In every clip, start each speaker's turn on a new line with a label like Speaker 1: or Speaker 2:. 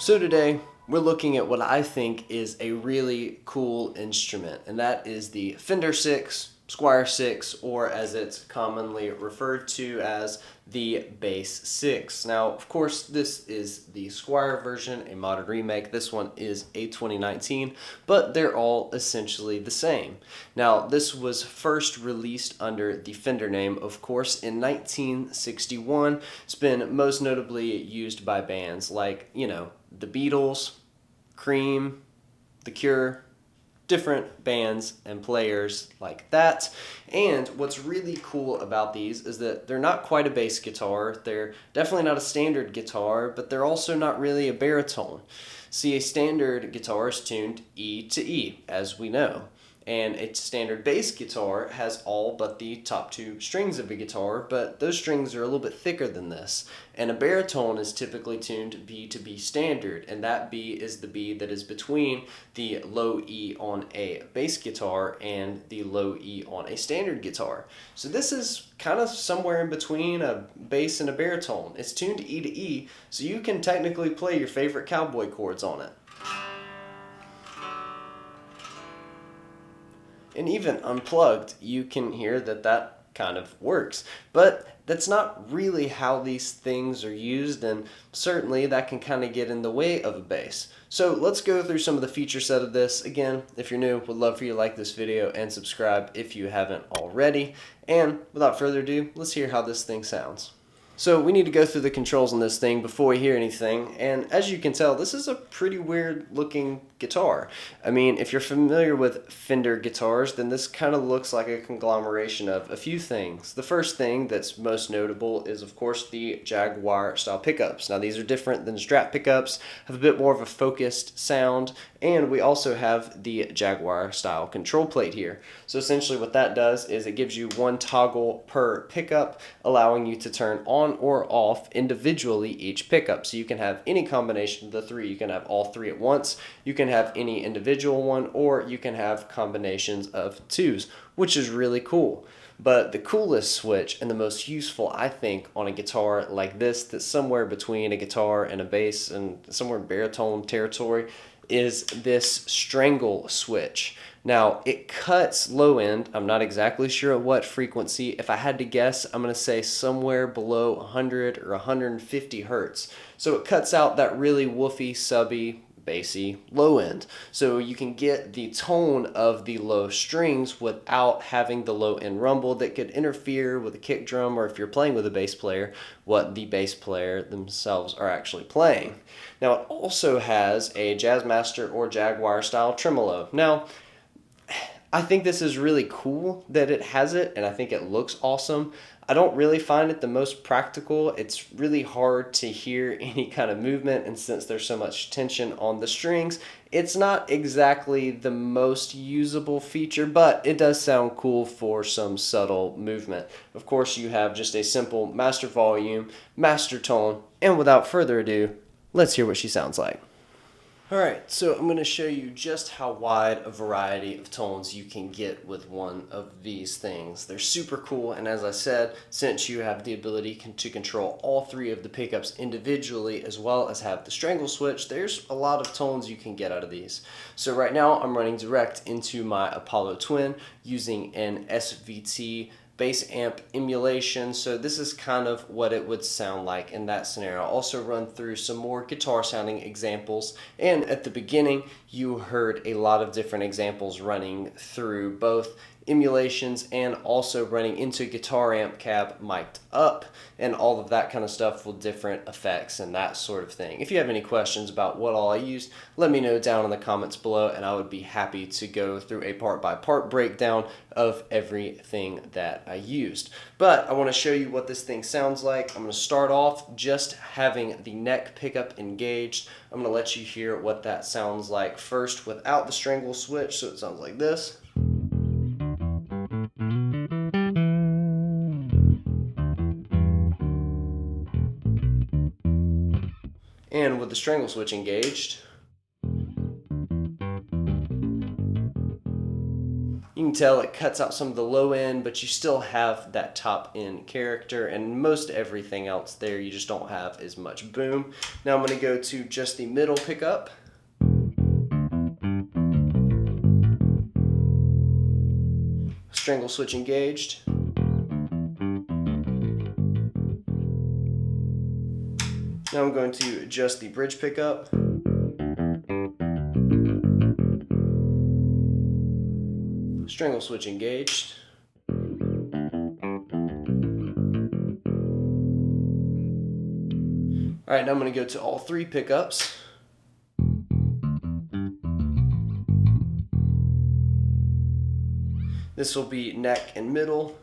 Speaker 1: So today we're looking at what I think is a really cool instrument, and that is the Fender 6, Squire 6, or as it's commonly referred to as the Bass 6. Now, of course, this is the Squire version, a modern remake. This one is a 2019, but they're all essentially the same. Now, this was first released under the Fender name, of course, in 1961. It's been most notably used by bands like, the Beatles, Cream, The Cure, different bands and players like that. And what's really cool about these is that they're not quite a bass guitar. They're definitely not a standard guitar, but they're also not really a baritone. See, a standard guitar is tuned E to E, as we know. And a standard bass guitar has all but the top two strings of a guitar, but those strings are a little bit thicker than this. And a baritone is typically tuned B to B standard, and that B is the B that is between the low E on a bass guitar and the low E on a standard guitar. So this is kind of somewhere in between a bass and a baritone. It's tuned E to E, so you can technically play your favorite cowboy chords on it. And even unplugged, you can hear that kind of works. But that's not really how these things are used, and certainly that can kind of get in the way of a bass. So let's go through some of the feature set of this. Again, if you're new, would love for you to like this video and subscribe if you haven't already. And without further ado, let's hear how this thing sounds. So we need to go through the controls on this thing before we hear anything, and as you can tell, this is a pretty weird looking guitar. I mean, if you're familiar with Fender guitars, then this kind of looks like a conglomeration of a few things. The first thing that's most notable is, of course, the Jaguar style pickups. Now, these are different than Strat pickups, have a bit more of a focused sound, and we also have the Jaguar style control plate here. So essentially what that does is it gives you one toggle per pickup, allowing you to turn on or off individually each pickup. So you can have any combination of the three. You can have all three at once, you can have any individual one, or you can have combinations of twos, which is really cool. But the coolest switch and the most useful, I think, on a guitar like this, that's somewhere between a guitar and a bass and somewhere in baritone territory, is this strangle switch. Now, it cuts low end. I'm not exactly sure at what frequency. If I had to guess, I'm going to say somewhere below 100 or 150 hertz. So it cuts out that really woofy, subby, bassy low end. So you can get the tone of the low strings without having the low end rumble that could interfere with a kick drum, or if you're playing with a bass player, what the bass player themselves are actually playing. Now, it also has a Jazzmaster or Jaguar style tremolo. Now, I think this is really cool that it has it, and I think it looks awesome. I don't really find it the most practical. It's really hard to hear any kind of movement, and since there's so much tension on the strings, it's not exactly the most usable feature, but it does sound cool for some subtle movement. Of course, you have just a simple master volume, master tone, and without further ado, let's hear what she sounds like. Alright, so I'm going to show you just how wide a variety of tones you can get with one of these things. They're super cool, and as I said, since you have the ability to control all three of the pickups individually as well as have the strangle switch, there's a lot of tones you can get out of these. So right now I'm running direct into my Apollo Twin using an SVT bass amp emulation, so this is kind of what it would sound like in that scenario. I'll also run through some more guitar sounding examples, and at the beginning you heard a lot of different examples running through both emulations and also running into guitar amp cab mic'd up and all of that kind of stuff with different effects and that sort of thing. If you have any questions about what all I used, let me know down in the comments below, and I would be happy to go through a part-by-part breakdown of everything that I used. But I want to show you what this thing sounds like. I'm going to start off just having the neck pickup engaged. I'm going to let you hear what that sounds like first without the strangle switch, so it sounds like this. And with the strangle switch engaged, You can tell it cuts out some of the low end, but you still have that top end character, and most everything else there you just don't have as much boom. Now I'm going to go to just the middle pickup. Strangle switch engaged. Now I'm going to adjust the bridge pickup. Strangle switch engaged. Alright, now I'm going to go to all three pickups. This will be neck and middle.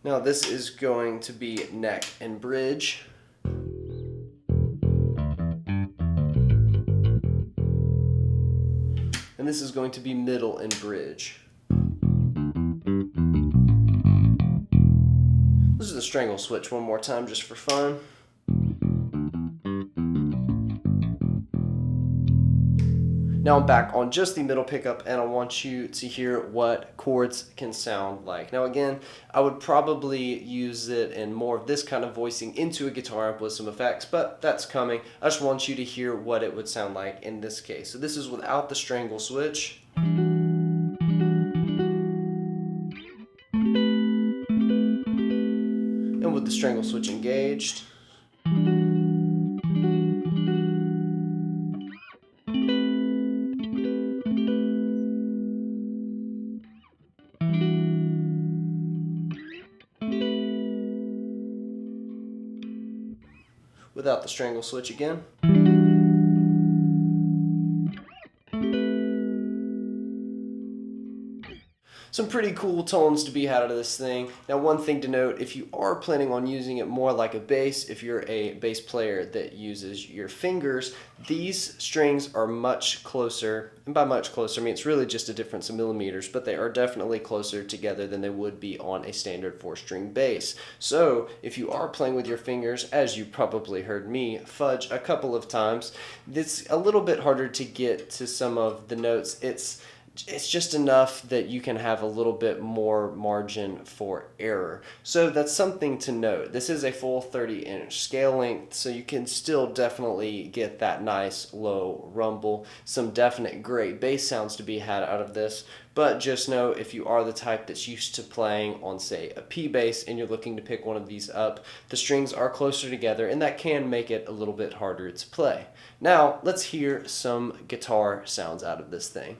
Speaker 1: Now this is going to be neck and bridge. And this is going to be middle and bridge. This is the strangle switch one more time just for fun. Now I'm back on just the middle pickup, and I want you to hear what chords can sound like. Now again, I would probably use it in more of this kind of voicing into a guitar amp with some effects, but that's coming. I just want you to hear what it would sound like in this case. So this is without the strangle switch. And with the strangle switch engaged. Without the strangle switch again. Some pretty cool tones to be had out of this thing. Now one thing to note, if you are planning on using it more like a bass, if you're a bass player that uses your fingers, these strings are much closer, and by much closer I mean it's really just a difference in millimeters, but they are definitely closer together than they would be on a standard 4-string bass. So if you are playing with your fingers, as you probably heard me fudge a couple of times, it's a little bit harder to get to some of the notes. It's just enough that you can have a little bit more margin for error. So that's something to note. This is a full 30-inch scale length, so you can still definitely get that nice low rumble, some definite great bass sounds to be had out of this. But just know, if you are the type that's used to playing on, say, a P bass and you're looking to pick one of these up, the strings are closer together, and that can make it a little bit harder to play. Now, let's hear some guitar sounds out of this thing.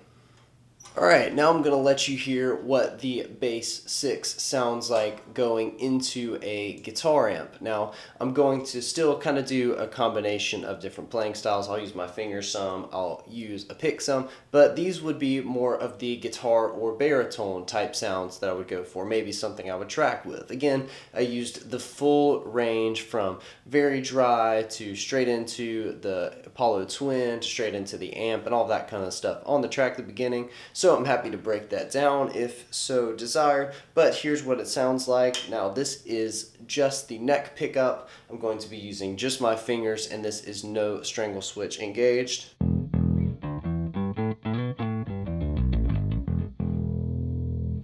Speaker 1: Alright, now I'm going to let you hear what the Bass 6 sounds like going into a guitar amp. Now, I'm going to still kind of do a combination of different playing styles. I'll use my fingers some, I'll use a pick some, but these would be more of the guitar or baritone type sounds that I would go for, maybe something I would track with. Again, I used the full range from very dry to straight into the Apollo Twin to straight into the amp and all that kind of stuff on the track at the beginning. So I'm happy to break that down if so desired, but here's what it sounds like. Now this is just the neck pickup. I'm going to be using just my fingers, and this is no strangle switch engaged. And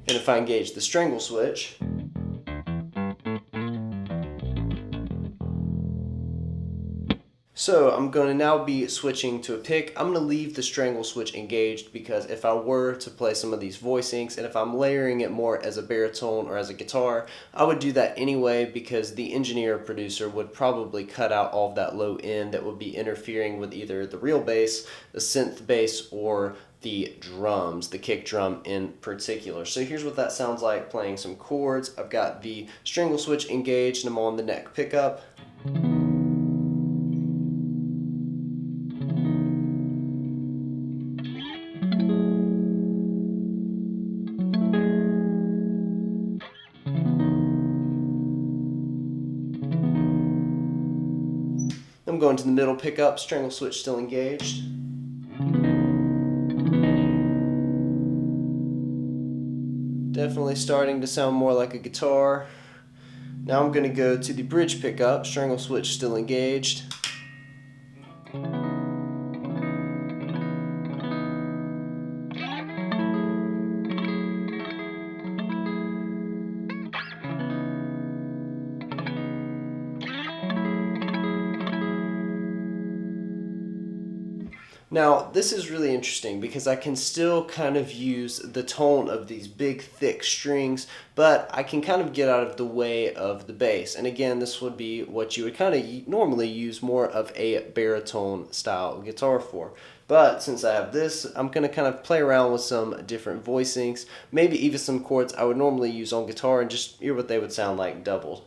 Speaker 1: if I engage the strangle switch, so I'm going to now be switching to a pick. I'm going to leave the strangle switch engaged because if I were to play some of these voicings, and if I'm layering it more as a baritone or as a guitar, I would do that anyway because the engineer or producer would probably cut out all of that low end that would be interfering with either the real bass, the synth bass, or the drums, the kick drum in particular. So here's what that sounds like playing some chords. I've got the strangle switch engaged and I'm on the neck pickup. I'm going to the middle pickup, strangle switch still engaged. Definitely starting to sound more like a guitar. Now I'm going to go to the bridge pickup, strangle switch still engaged. Now, this is really interesting because I can still kind of use the tone of these big, thick strings, but I can kind of get out of the way of the bass. And again, this would be what you would kind of normally use more of a baritone style guitar for. But since I have this, I'm going to kind of play around with some different voicings, maybe even some chords I would normally use on guitar, and just hear what they would sound like doubled.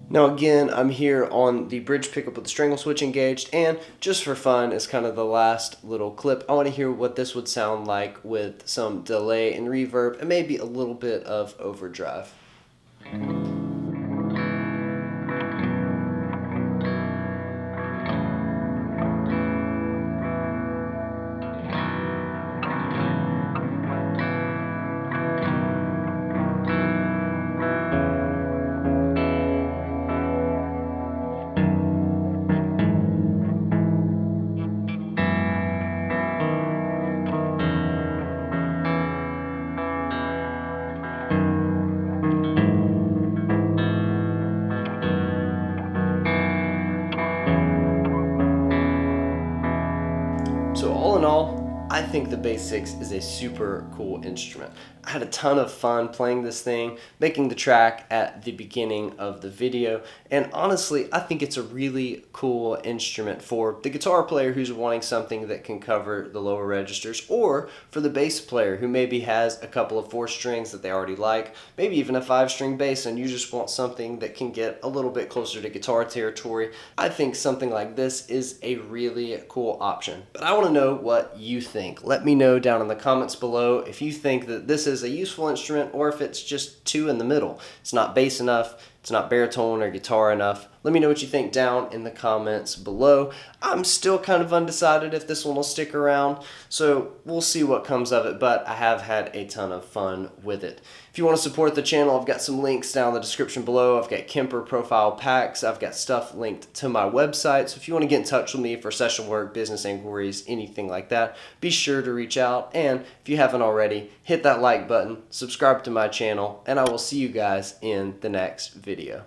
Speaker 1: Now again, I'm here on the bridge pickup with the strangle switch engaged, and just for fun, as kind of the last little clip, I want to hear what this would sound like with some delay and reverb, and maybe a little bit of overdrive. So all in all, I think the Bass 6 is a super cool instrument. I had a ton of fun playing this thing, making the track at the beginning of the video, and honestly, I think it's a really cool instrument for the guitar player who's wanting something that can cover the lower registers, or for the bass player who maybe has a couple of 4 strings that they already like, maybe even a 5-string bass, and you just want something that can get a little bit closer to guitar territory. I think something like this is a really cool option. But I want to know what you think. Let me know down in the comments below if you think that this is a useful instrument or if it's just too in the middle. It's not bass enough, it's not baritone or guitar enough. Let me know what you think down in the comments below. I'm still kind of undecided if this one will stick around, so we'll see what comes of it, but I have had a ton of fun with it. If you want to support the channel, I've got some links down in the description below. I've got Kemper profile packs. I've got stuff linked to my website, so if you want to get in touch with me for session work, business inquiries, anything like that, be sure to reach out. And if you haven't already, hit that like button, subscribe to my channel, and I will see you guys in the next video.